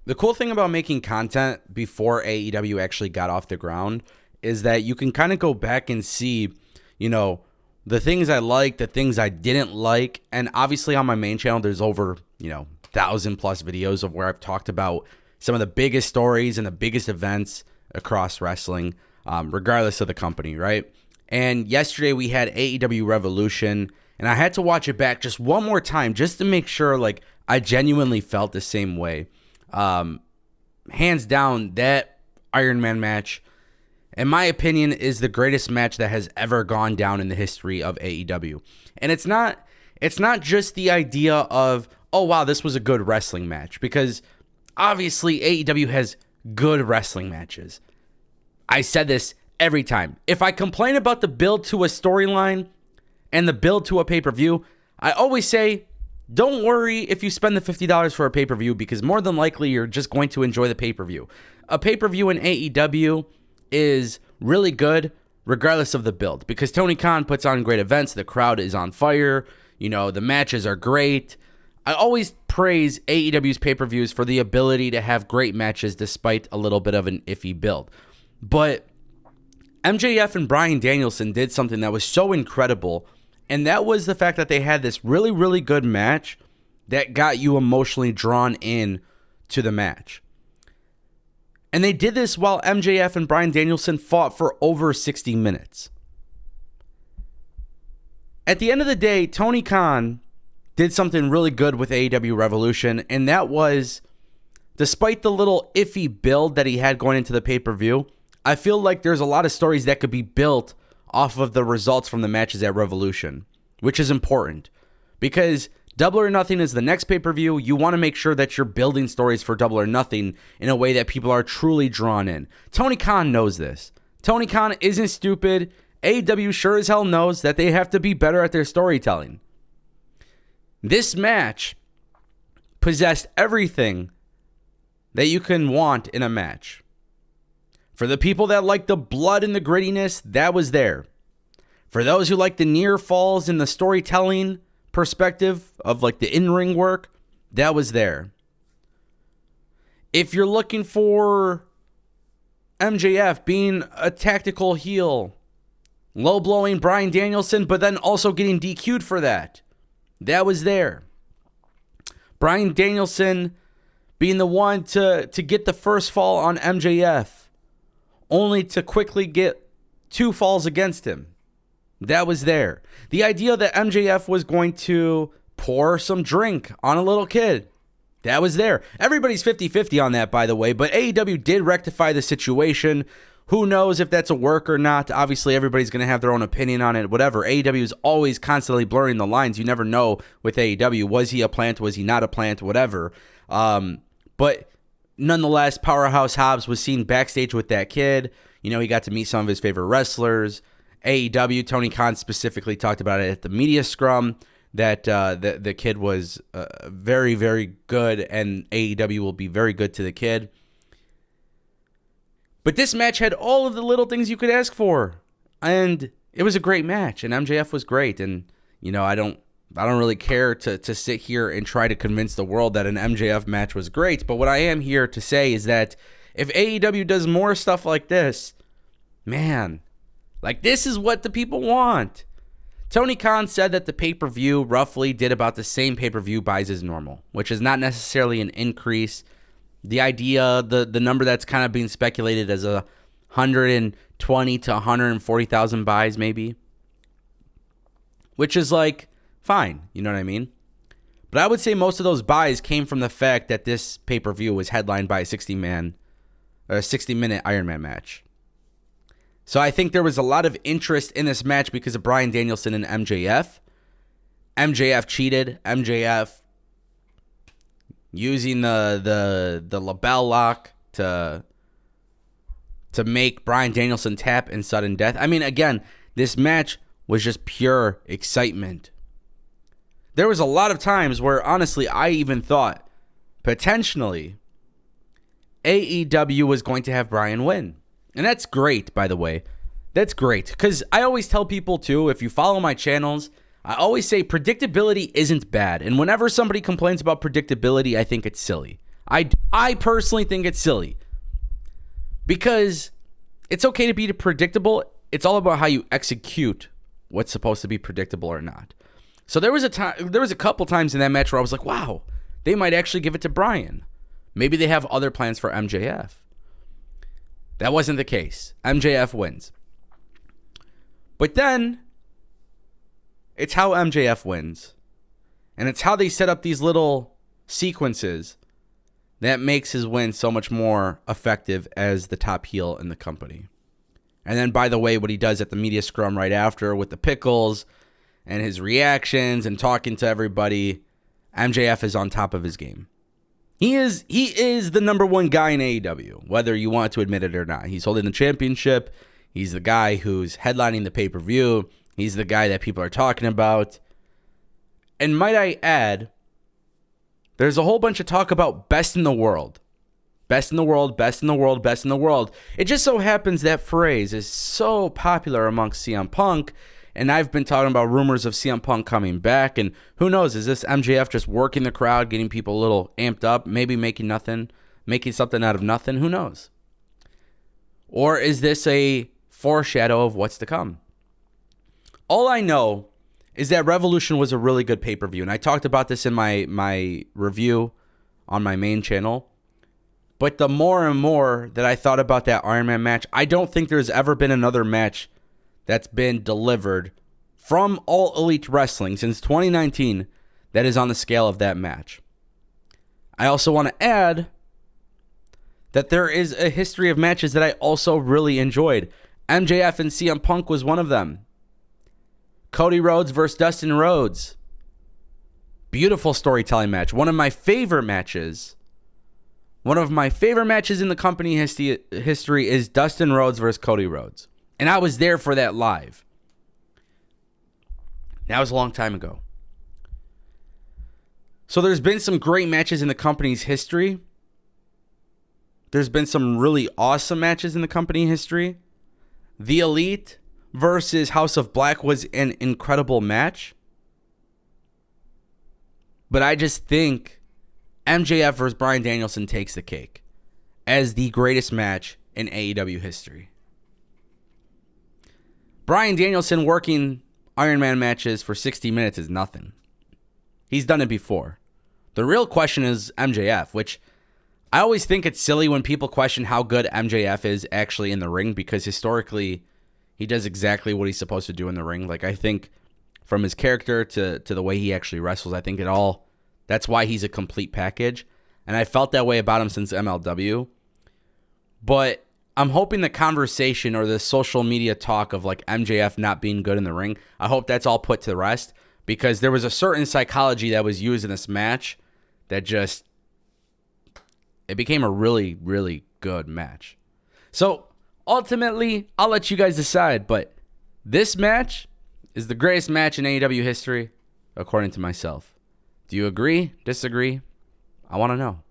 The cool thing about making content before AEW actually got off the ground is that you can kind of go back and see, you know, the things I liked, the things I didn't like. And obviously on my main channel, there's over, 1,000 plus videos of where I've talked about some of the biggest stories and the biggest events across wrestling, regardless of the company, right? And yesterday we had AEW Revolution, and I had to watch it back just one more time just to make sure, like, I genuinely felt the same way. Hands down, that Iron Man match, in my opinion, is the greatest match that has ever gone down in the history of AEW. And it's not just the idea of, oh wow, this was a good wrestling match, because obviously AEW has good wrestling matches. I said this every time. If I complain about the build to a storyline and the build to a pay-per-view, I always say, don't worry if you spend the $50 for a pay-per-view, because more than likely you're just going to enjoy the pay-per-view. A pay-per-view in AEW is really good regardless of the build, because Tony Khan puts on great events. The crowd is on fire. The matches are great. I always praise AEW's pay-per-views for the ability to have great matches despite a little bit of an iffy build. But MJF and Bryan Danielson did something that was so incredible, and that was the fact that they had this really, really good match that got you emotionally drawn in to the match. And they did this while MJF and Bryan Danielson fought for over 60 minutes. At the end of the day, Tony Khan did something really good with AEW Revolution, and that was, despite the little iffy build that he had going into the pay-per-view, I feel like there's a lot of stories that could be built off of the results from the matches at Revolution, which is important, because Double or Nothing is the next pay-per-view. You want to make sure that you're building stories for Double or Nothing in a way that people are truly drawn in. Tony Khan knows this. Tony Khan isn't stupid. AEW sure as hell knows that they have to be better at their storytelling. This match possessed everything that you can want in a match. For the people that like the blood and the grittiness, that was there. For those who like the near falls and the storytelling perspective of like the in-ring work, that was there. If you're looking for MJF being a tactical heel, low-blowing Bryan Danielson, but then also getting DQ'd for that, that was there. Bryan Danielson being the one to get the first fall on MJF, only to quickly get 2 falls against him. That was there. The idea that MJF was going to pour some drink on a little kid, that was there. Everybody's 50-50 on that, by the way, but AEW did rectify the situation. Who knows if that's a work or not? Obviously, everybody's going to have their own opinion on it, whatever. AEW is always constantly blurring the lines. You never know with AEW. Was he a plant? Was he not a plant? Whatever. But nonetheless, Powerhouse Hobbs was seen backstage with that kid. He got to meet some of his favorite wrestlers. AEW, Tony Khan specifically talked about it at the media scrum, that the kid was very, very good, and AEW will be very good to the kid. But this match had all of the little things you could ask for, and it was a great match, and MJF was great. And I don't really care to sit here and try to convince the world that an MJF match was great. But what I am here to say is that if AEW does more stuff like this, man, like, this is what the people want. Tony Khan said that the pay-per-view roughly did about the same pay-per-view buys as normal, which is not necessarily an increase. The idea, the number that's kind of being speculated as 120 to 140,000 buys maybe, which is like fine, you know what I mean? But I would say most of those buys came from the fact that this pay-per-view was headlined by a 60-minute Iron Man match. So I think there was a lot of interest in this match because of Bryan Danielson and MJF. MJF cheated. MJF using the label lock to make Bryan Danielson tap in sudden death. I mean, again, this match was just pure excitement. There was a lot of times where, honestly, I even thought, potentially, AEW was going to have Bryan win. And that's great, by the way. That's great. Because I always tell people, too, if you follow my channels, I always say predictability isn't bad. And whenever somebody complains about predictability, I think it's silly. I personally think it's silly because it's okay to be predictable. It's all about how you execute what's supposed to be predictable or not. So there was a couple times in that match where I was like, wow, they might actually give it to Bryan. Maybe they have other plans for MJF. That wasn't the case. MJF wins. But then it's how MJF wins. And it's how they set up these little sequences that makes his win so much more effective as the top heel in the company. And then, by the way, what he does at the media scrum right after with the pickles and his reactions and talking to everybody, MJF is on top of his game. He is the number one guy in AEW, whether you want to admit it or not. He's holding the championship. He's the guy who's headlining the pay-per-view. He's the guy that people are talking about. And might I add, there's a whole bunch of talk about best in the world. Best in the world, best in the world, best in the world. It just so happens that phrase is so popular amongst CM Punk. And I've been talking about rumors of CM Punk coming back. And who knows, is this MJF just working the crowd, getting people a little amped up, maybe making something out of nothing? Who knows? Or is this a foreshadow of what's to come? All I know is that Revolution was a really good pay-per-view. And I talked about this in my review on my main channel. But the more and more that I thought about that Iron Man match, I don't think there's ever been another match that's been delivered from All Elite Wrestling since 2019 that is on the scale of that match. I also want to add that there is a history of matches that I also really enjoyed. MJF and CM Punk was one of them. Cody Rhodes versus Dustin Rhodes. Beautiful storytelling match. One of my favorite matches in the company history is Dustin Rhodes versus Cody Rhodes. And I was there for that live. That was a long time ago. So there's been some great matches in the company's history. There's been some really awesome matches in the company history. The Elite versus House of Black was an incredible match. But I just think MJF versus Bryan Danielson takes the cake as the greatest match in AEW history. Bryan Danielson working Iron Man matches for 60 minutes is nothing. He's done it before. The real question is MJF, which I always think it's silly when people question how good MJF is actually in the ring, because historically he does exactly what he's supposed to do in the ring. Like, I think from his character to the way he actually wrestles, I think that's why he's a complete package. And I felt that way about him since MLW. But I'm hoping the conversation or the social media talk of like MJF not being good in the ring, I hope that's all put to rest, because there was a certain psychology that was used in this match that it became a really, really good match. So ultimately, I'll let you guys decide, but this match is the greatest match in AEW history, according to myself. Do you agree? Disagree? I want to know.